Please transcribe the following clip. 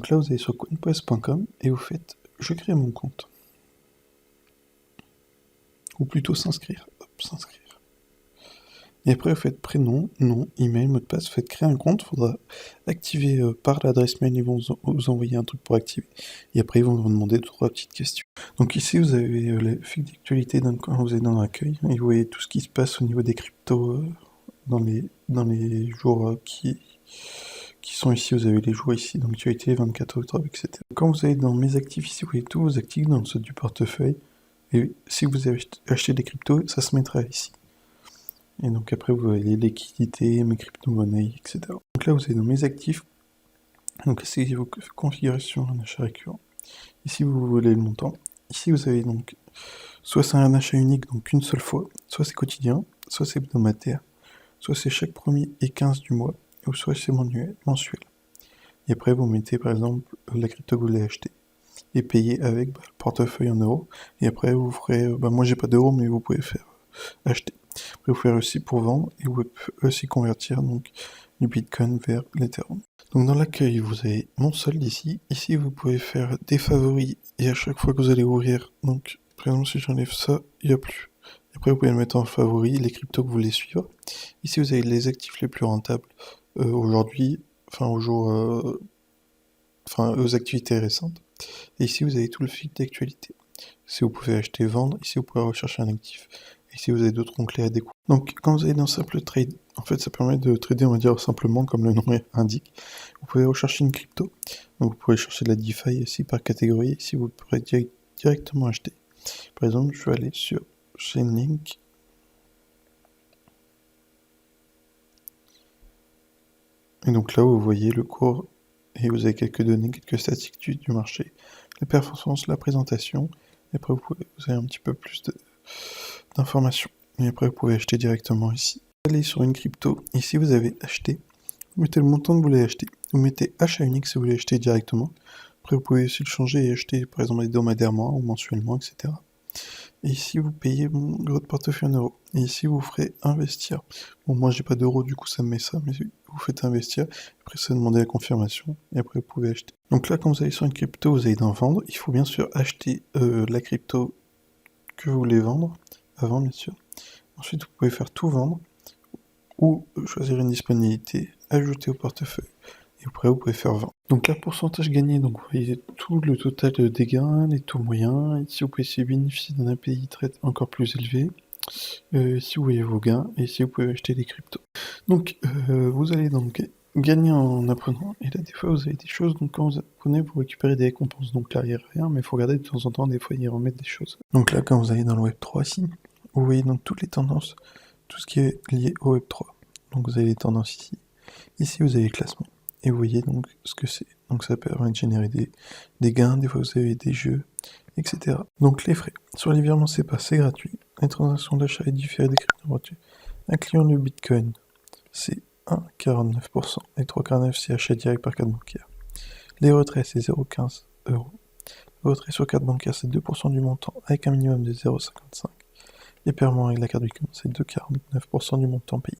Donc là, vous allez sur coinpress.com et vous faites « Je crée mon compte ». Ou plutôt s'inscrire. Hop, s'inscrire. Et après, vous faites prénom, nom, email, mot de passe, vous faites créer un compte, il faudra activer par l'adresse mail, ils vont vous envoyer un truc pour activer. Et après, ils vont vous demander 2-3 petites questions. Donc ici, vous avez le fil d'actualité quand vous êtes dans l'accueil, et vous voyez tout ce qui se passe au niveau des cryptos dans les jours qui sont ici. Vous avez les jours ici, donc l'actualité, 24 octobre, etc. Quand vous allez dans mes actifs ici, vous voyez tous vos actifs dans le saut du portefeuille. Et si vous avez acheté des cryptos, ça se mettra ici. Et donc après, vous voyez les liquidités, mes crypto-monnaies, etc. Donc là, vous allez dans mes actifs. Donc c'est vos configurations en achat récurrent. Ici, vous voulez le montant. Ici, vous avez donc soit c'est un achat unique, donc une seule fois, soit c'est quotidien, soit c'est hebdomadaire, soit c'est chaque 1er et 15 du mois, ou soit c'est mensuel. Et après, vous mettez par exemple la crypto que vous voulez acheter et payer avec le portefeuille en euros. Et après, vous ferez, moi j'ai pas d'euros, mais vous pouvez faire acheter. Après, vous pouvez aussi pour vendre et vous pouvez aussi convertir donc du Bitcoin vers l'Ethereum. Donc dans l'accueil, vous avez mon solde ici. Ici, vous pouvez faire des favoris et à chaque fois que vous allez ouvrir, donc par exemple si j'enlève ça, il n'y a plus. Après, vous pouvez le mettre en favoris, les cryptos que vous voulez suivre. Ici, vous avez les actifs les plus rentables aujourd'hui, aux activités récentes. Et ici, vous avez tout le fil d'actualité. Ici, vous pouvez acheter, vendre. Ici, vous pouvez rechercher un actif. Ici, vous avez d'autres onglets à découvrir. Donc, quand vous allez dans Simple Trade, en fait, ça permet de trader, on va dire, simplement, comme le nom indique. Vous pouvez rechercher une crypto. Donc, vous pouvez chercher de la DeFi ici par catégorie. Ici, vous pourrez directement acheter. Par exemple, je vais aller sur Chainlink. Et donc là, vous voyez le cours et vous avez quelques données, quelques statistiques du marché, la performance, la présentation. Et après, vous avez un petit peu plus d'informations. Et après, vous pouvez acheter directement ici. Vous allez sur une crypto. Ici, vous avez acheté. Vous mettez le montant que vous voulez acheter. Vous mettez achat unique si vous voulez acheter directement. Après, vous pouvez aussi le changer et acheter, par exemple, hebdomadairement ou mensuellement, etc. Et ici, vous payez votre portefeuille en euros. Et ici, vous ferez investir. Bon, moi, j'ai pas d'euros, du coup, ça me met ça, mais vous faites investir. Après, ça demandez la confirmation. Et après, vous pouvez acheter. Donc là, quand vous allez sur une crypto, vous allez dans vendre. Il faut bien sûr acheter la crypto que vous voulez vendre. Avant, bien sûr. Ensuite, vous pouvez faire tout vendre. Ou choisir une disponibilité, ajouter au portefeuille. Et après, vous pouvez faire 20. Donc là, pourcentage gagné, donc vous voyez tout le total des gains, les taux moyens. Ici, vous pouvez bénéficier d'un API trade encore plus élevé. Ici, vous voyez vos gains. Et ici, vous pouvez acheter des cryptos. Donc, vous allez donc gagner en apprenant. Et là, des fois, vous avez des choses. Donc, quand vous apprenez, vous récupérez des récompenses. Donc là, il n'y a rien, mais il faut regarder de temps en temps. Des fois, ils remettent des choses. Donc là, quand vous allez dans le Web3 ici, vous voyez donc toutes les tendances, tout ce qui est lié au Web3. Donc, vous avez les tendances ici. Ici, vous avez les classements. Et vous voyez donc ce que c'est. Donc ça permet de générer des gains, des fois vous avez des jeux, etc. Donc les frais. Sur les virements SEPA, c'est gratuit. Les transactions d'achat et différé des crypto-monnaies. Un client de Bitcoin, c'est 1,49%. Et 3,49 c'est achat direct par carte bancaire. Les retraits, c'est 0,15 euros. Le retrait sur carte bancaire, c'est 2% du montant avec un minimum de 0,55. Les paiements avec la carte Bitcoin, c'est 2,49% du montant payé.